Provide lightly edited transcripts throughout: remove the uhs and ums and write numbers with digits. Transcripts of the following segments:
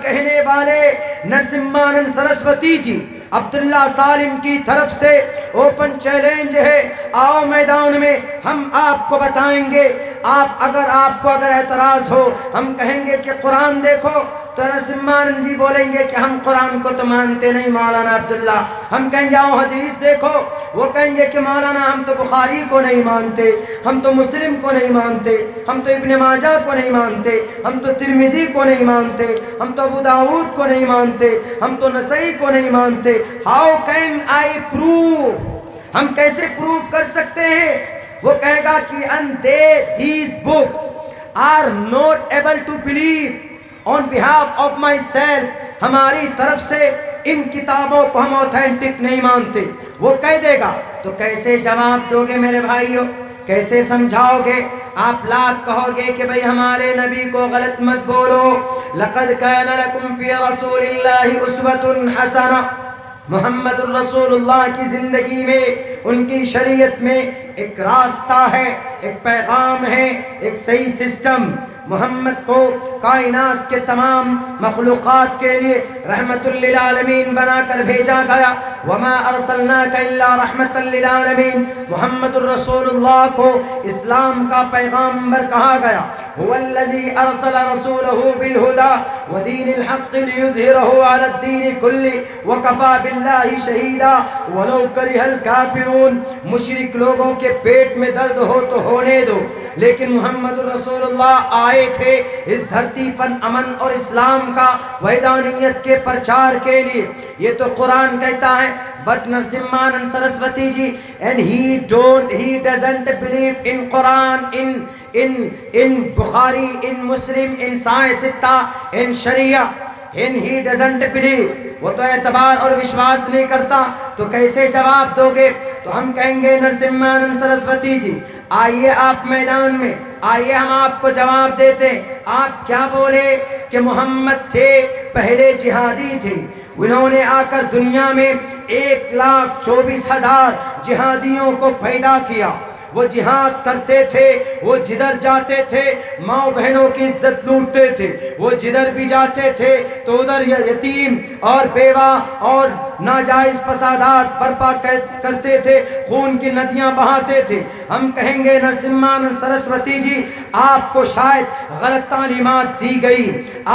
کہنے والے نرسمہانند سرسوتی جی عبداللہ سالم کی طرف سے اوپن چیلنج ہے، آؤ میدان میں، ہم آپ کو بتائیں گے۔ آپ کو اگر اعتراض ہو، ہم کہیں گے کہ قرآن دیکھو، تو نرسمہانند جی بولیں گے کہ ہم قرآن کو تو مانتے نہیں مولانا عبداللہ۔ ہم کہیں گے آؤ حدیث دیکھو، وہ کہیں گے کہ مولانا ہم تو بخاری کو نہیں مانتے، ہم تو مسلم کو نہیں مانتے، ہم تو ابن ماجہ کو نہیں مانتے، ہم تو ترمذی کو نہیں مانتے، ہم تو ابو داؤد کو نہیں مانتے، ہم تو نسائی کو نہیں مانتے۔ How can I proof? ہم کیسے پروف کر سکتے ہیں؟ وہ کہے گا کہ these books are not able to believe on behalf of myself، ہماری طرف سے ان کتابوں کو ہم اوتھینٹک نہیں مانتے، وہ کہہ دے گا۔ تو کیسے جواب دو گے میرے بھائیوں؟ کیسے سمجھاؤ گے؟ آپ لاکھ کہو گے کہ بھئی ہمارے نبی کو غلط مت بولو، لقد کان لکم فی رسول اللہ اسوۃ حسنہ، محمد الرسول اللہ کی زندگی میں، ان کی شریعت میں ایک راستہ ہے، ایک پیغام ہے، ایک صحیح سسٹم۔ محمد کو کائنات کے تمام مخلوقات کے لیے رحمت للعالمین بنا کر بھیجا گیا۔ وما ارسلناک الا رحمت للعالمین، محمد الرسول اللہ کو اسلام کا پیغامبر کہا گیا۔ هو الذی ارسل رسولہ بالہدی ودین الحق لیظہرہ علی الدین کلہ وکفی باللہ شہیدا ولو کرہ الکافرون۔ مشرک لوگوں کے پیٹ میں درد ہو تو ہونے دو، لیکن محمد الرسول اللہ آئے تھے اس دھرتی پر امن اور اسلام کا وحدانیت کے پرچار کے لیے۔ یہ تو قرآن کہتا ہے۔ But Narasimhanand Saraswati ji, and he doesn't believe in Quran, in Bukhari, in Muslim, in Sahih Sitta, in Sharia, and he doesn't believe۔ وہ تو اعتبار اور وشواس نہیں کرتا، تو کیسے جواب دو گے؟ تو ہم کہیں گے نرسمہانند سرسوتی جی آئیے آپ میدان میں، آئیے ہم آپ کو جواب دیتے ہیں۔ آپ کیا بولے کہ محمد تھے پہلے جہادی تھے، انہوں نے آ کر دنیا میں 1,24,000 جہادیوں کو پیدا کیا، وہ جہاد کرتے تھے، وہ جدھر جاتے تھے ماں بہنوں کی عزت لوٹتے تھے، وہ جدھر بھی جاتے تھے تو ادھر یتیم اور بیوہ اور ناجائز فسادات برپا کرتے تھے، خون کی ندیاں بہاتے تھے۔ ہم کہیں گے نرسمہانند سرسوتی جی آپ کو شاید غلط تعلیمات دی گئی،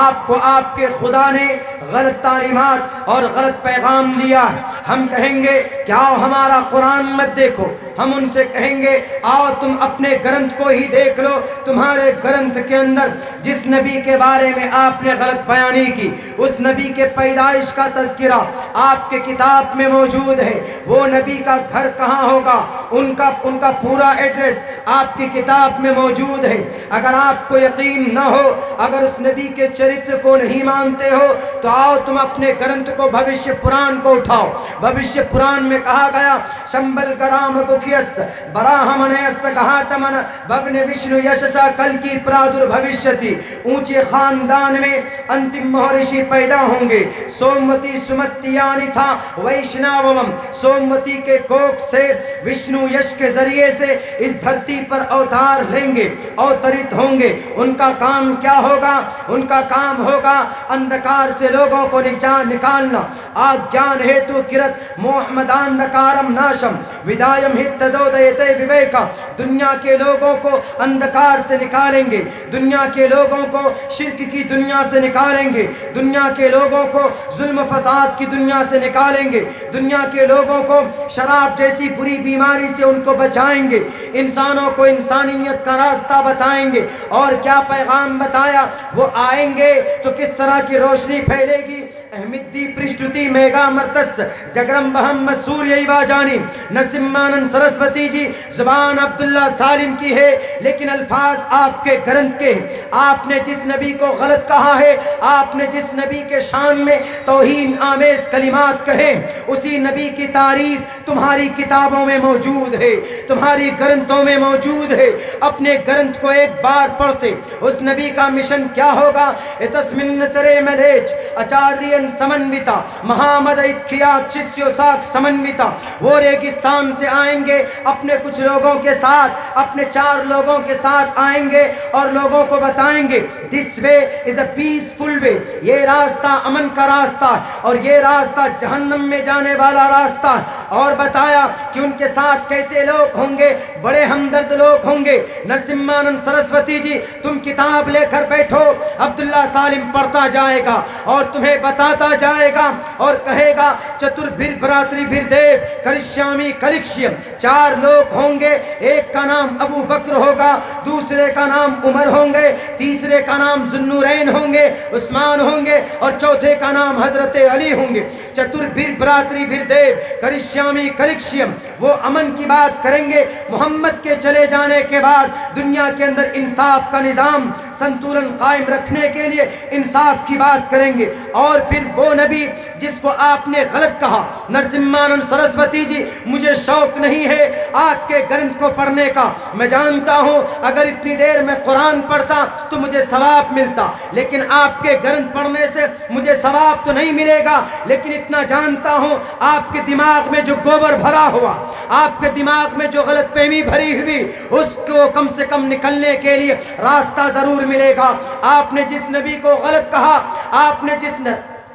آپ کو آپ کے خدا نے غلط تعلیمات اور غلط پیغام دیا۔ ہم کہیں گے کہ آؤ ہمارا قرآن مت دیکھو، ہم ان سے کہیں گے آؤ تم اپنے گرنتھ کو ہی دیکھ لو، تمہارے گرنتھ کے اندر جس نبی کے بارے میں آپ نے غلط بیانی کی، اس نبی کے پیدائش کا تذکرہ آپ کے کتاب میں موجود ہے، وہ نبی کا گھر کہاں ہوگا، ان کا پورا ایڈریس آپ کی کتاب میں موجود ہے۔ اگر آپ کو یقین نہ ہو، اگر اس نبی کے چرتر کو نہیں مانتے ہو، تو آؤ تم اپنے گرنتھ کو بھوشیہ پران کو اٹھاؤ۔ بھوشیہ پران میں کہا گیا شمبل گرام گکھیس براہمنیس گھاتمن بھون وشنو یششا کل کی پرادر بھوشیتی، اونچے خاندان میں انتم مہرشی پیدا ہوں گے۔ سوموتی سمتیانی تھا ویشناوم، سوموتی کے کوکھ سے وشنو یش کے ذریعے سے اس دھرتی پر اوتار لیں گے، اوترت ہوں گے۔ ان کا کام کیا ہوگا؟ ان کا کام ہوگا اندھکار سے لوگوں کو نکالنا۔ آگیان ہیتو کرت محمداندھکارم ناشم ودایم ہتدودیتے وویکا، دنیا کے لوگوں کو اندھکار سے نکالیں گے، دنیا کے لوگوں کو شرک کی دنیا سے نکالیں گے، دنیا کے لوگوں کو ظلم فساد کی دنیا سے نکالیں گے، دنیا کے لوگوں کو شراب جیسی بری بیماری سے ان کو بچائیں گے، انسانوں کو انسانیت کا راستہ بتائیں گے۔ اور کیا پیغام بتایا؟ وہ آئیں گے تو کس طرح کی روشنی پھیلے گی؟ احمدی پرشٹتی میگا مرتس جگرم بہم سوریہ واجانی۔ نرسمہانند سرسوتی جی زبان عبداللہ سالم کی ہے، لیکن الفاظ آپ کے گرنتھ کے ہیں۔ آپ نے جس نبی کو غلط کہا ہے، آپ نے جس نبی کے شان میں توہین آمیز کلمات کہے، اسی نبی کی تعریف تمہاری کتابوں میں موجود ہے۔ तुम्हारी ग्रंथों में मौजूद है, अपने ग्रंथ को एक बार पढ़ते। उस नबी का मिशन क्या होगा? तस्मिन तरे मलेच आचार्यन समन्विता महामद इत्खियात शिष्यो साख समन्विता। वो रेगिस्तान से आएंगे अपने कुछ लोगों के साथ, अपने 4 लोगों के साथ आएंगे और लोगों को बताएंगे this way is a peaceful वे, ये रास्ता अमन का रास्ता है और ये रास्ता जहन्नम में जाने वाला रास्ता है। और बताया कि उनके साथ कैसे लोग होंगे, बड़े हमदर्द लोग होंगे। नरसिम्हानंद सरस्वती जी, तुम किताब लेकर बैठो, अब्दुल्ला सालिम पढ़ता जाएगा और तुम्हें बताता जाएगा और कहेगा चतुर्भिर भ्रातृभिर देव करिष्यामि कलिक्ष्यम। 4 लोग होंगे, एक का नाम अबू बकर होगा, दूसरे का नाम उमर होंगे, तीसरे का नाम जुन्नूरैन होंगे, उस्मान होंगे और चौथे का नाम हजरत अली होंगे। चतुर्भिर भ्रातृभिर देव करिष्यामि कलिक्ष्यम, वो अमन की बात करेंगे। मोहम्मद के चले जाने के बाद दुनिया के अंदर इंसाफ का निज़ाम संतुलन कायम रखने के लिए इंसाफ की बात करेंगे। और फिर वो नबी जिसको आपने गलत कहा, नरसिम्हानंद सरस्वती जी, मुझे शौक नहीं है आपके ग्रंथ को पढ़ने का, मैं जानता हूँ अगर इतनी देर में कुरान पढ़ता तो मुझे सवाब मिलता, लेकिन आपके ग्रंथ पढ़ने से मुझे सवाब तो नहीं मिलेगा। लेकिन इतना जानता हूँ आपके दिमाग में जो गोबर भरा हुआ, आपके दिमाग में जो गलतफहमी भरी हुई, उसको कम से कम निकलने के लिए रास्ता जरूर मिलेगा। आपने जिस नबी को गलत कहा, आपने जिस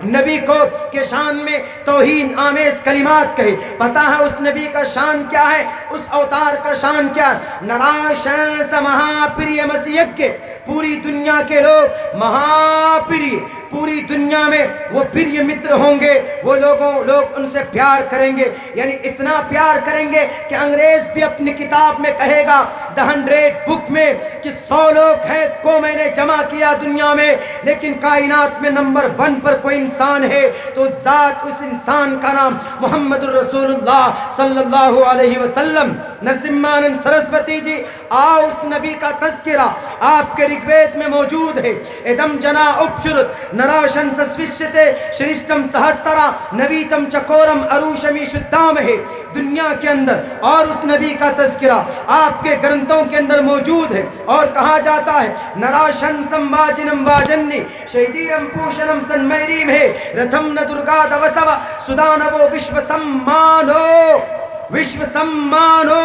नबी को के शान में तौहीन आमेज कलिमात कहे, पता है उस नबी का शान क्या है, उस अवतार का शान क्या है? नराशन स महाप्रिय मसीयज्ञ, पूरी दुनिया के लोग महाप्रिय, पूरी दुनिया में वो प्रिय मित्र होंगे, वो लोग उनसे प्यार करेंगे, यानी इतना प्यार करेंगे कि अंग्रेज भी अपनी किताब में कहेगा द 100 बुक में कि 100 लोग हैं को मैंने जमा किया दुनिया में, लेकिन कायनात में नंबर 1 पर कोई इंसान है तो जात उस इंसान का नाम मुहम्मदुर रसूलुल्लाह सल्लल्लाहु अलैहि वसल्लम। नरसिम्हानंद सरस्वती जी, आओ उस नबी का तज़किरा आपके ऋग्वेद में मौजूद है। इदम जना उपशुरुत नराशन सस्विष्यते श्रेष्ठम सहस्तरा नवीतम चकोरम अरुषमी शुद्धाम है दुनिया के अंदर। और उस नबी का तज़किरा आपके ग्रंथों के अंदर मौजूद है और कहा जाता है नराशन संवाजिनम वाजन्नी शहीदीरम पूषणम सन्मैरीम है रथम न दुर्गा दवसव सुदानवो विश्व सम्मानो, विश्व सम्मानो,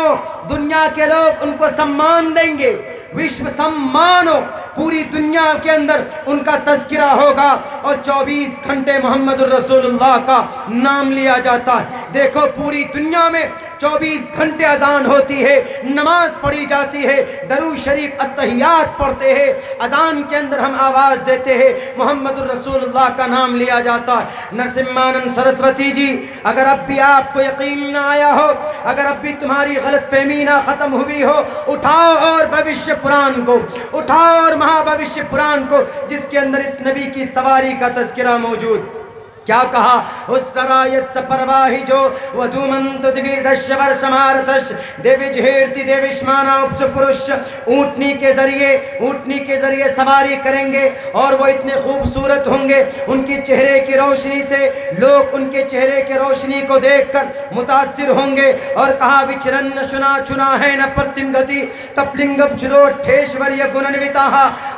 दुनिया के लोग उनको सम्मान देंगे, विश्व सम्मानो, पूरी दुनिया के अंदर उनका तज़किरा होगा और 24 घंटे मोहम्मदुर रसूलुल्लाह का नाम लिया जाता है। देखो पूरी दुनिया में 24 घंटे अजान होती है, नमाज पढ़ी जाती है, दरूद शरीफ अत्तहियात पढ़ते हैं, अजान के अंदर हम आवाज़ देते हैं, मोहम्मदुर रसूलुल्लाह का नाम लिया जाता है। नरसिम्हानंद सरस्वती जी, अगर अब भी आपको यकीन ना आया हो, अगर अब भी तुम्हारी गलतफहमी ना ख़त्म हुई हो, उठाओ और भविष्य पुराण को, उठाओ और महाभविष्य पुराण को, जिसके अंदर इस नबी की सवारी का तज़किरा मौजूद। क्या कहा? उस तरह यस परवाही जो वधुमंत दिवीर्दश वर्षमारतश देविजहेर्ति देविष्माना उपस पुरुष, ऊँटनी के जरिए सवारी करेंगे और वो इतने खूबसूरत होंगे, उनकी चेहरे की रोशनी से लोग उनके चेहरे की रोशनी को देखकर मुतासिर होंगे। और कहा विचरन शुना चुना है न प्रतिम गति तपलिंगम जुरोठेश्वर्य गुणन्विता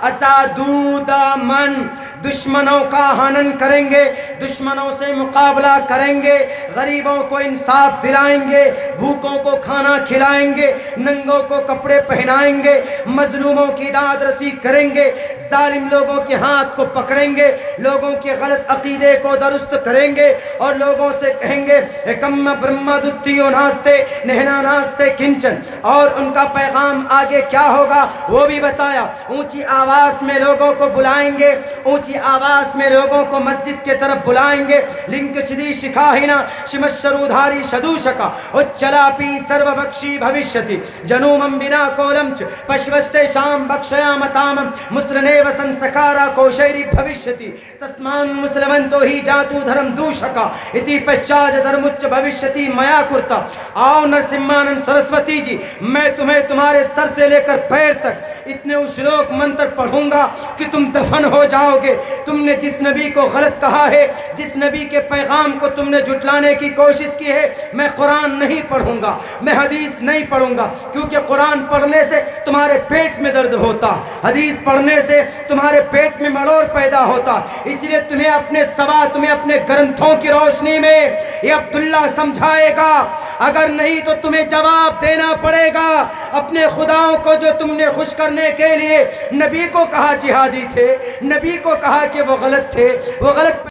असादूदा मन, दुश्मनों का हनन करेंगे, दुश्मनों से मुकाबला करेंगे, गरीबों को इंसाफ दिलाएंगे, भूखों को खाना खिलाएंगे, नंगों को कपड़े पहनाएंगे, मजलूमों की दाद रसी करेंगे, जालिम लोगों के हाथ को पकड़ेंगे, लोगों के गलत अकीदे को दुरुस्त करेंगे और लोगों से कहेंगे कम्म ब्रह्म दुत्तियो नास्ते नहना नास्ते किंचन। और उनका पैगाम आगे क्या होगा वो भी बताया। ऊंची आवाज़ में लोगों को बुलाएंगे, ऊंची आवाज़ में लोगों को मस्जिद के तरफ बुलाएंगे। लिंक चिदी शिखाहिना शिमशरूधारी शदूशका उच्चलापी सर्वभक्षी भविष्यति जनूमं बिना कोलम च पश्वस्ते शाम बक्षयामताम मुस्रने देवसन सकारा कौशैरी भविष्यति तस्मान् मुसलमन्तो हि जातु धर्म दूषका इति पश्चात धर्मुच्च भविष्यति मया कुर्ता। आओ नरसिम्हानंद सरस्वती जी, मैं तुम्हें तुम्हारे सर से लेकर पैर तक इतने श्लोक मंत्र पढ़ूंगा कि तुम दफन हो जाओगे। तुमने जिस नबी को गलत कहा है, जिस नबी के पैगाम को तुमने झुटलाने की कोशिश की है, मैं कुरान नहीं पढ़ूंगा, मैं हदीस नहीं पढ़ूंगा, क्योंकि कुरान पढ़ने से तुम्हारे पेट में दर्द होता, हदीस पढ़ने से तुम्हारे पेट में मड़ोर पैदा होता। इसलिए तुम्हें अपने ग्रंथों की रोशनी में ये अब्दुल्ला समझाएगा, अगर नहीं तो तुम्हें जवाब देना पड़ेगा। अपने खुदाओं को जो तुमने खुश करने के लिए नबी को कहा जिहादी थे, नबी को कहा कि वो गलत थे, वो गलत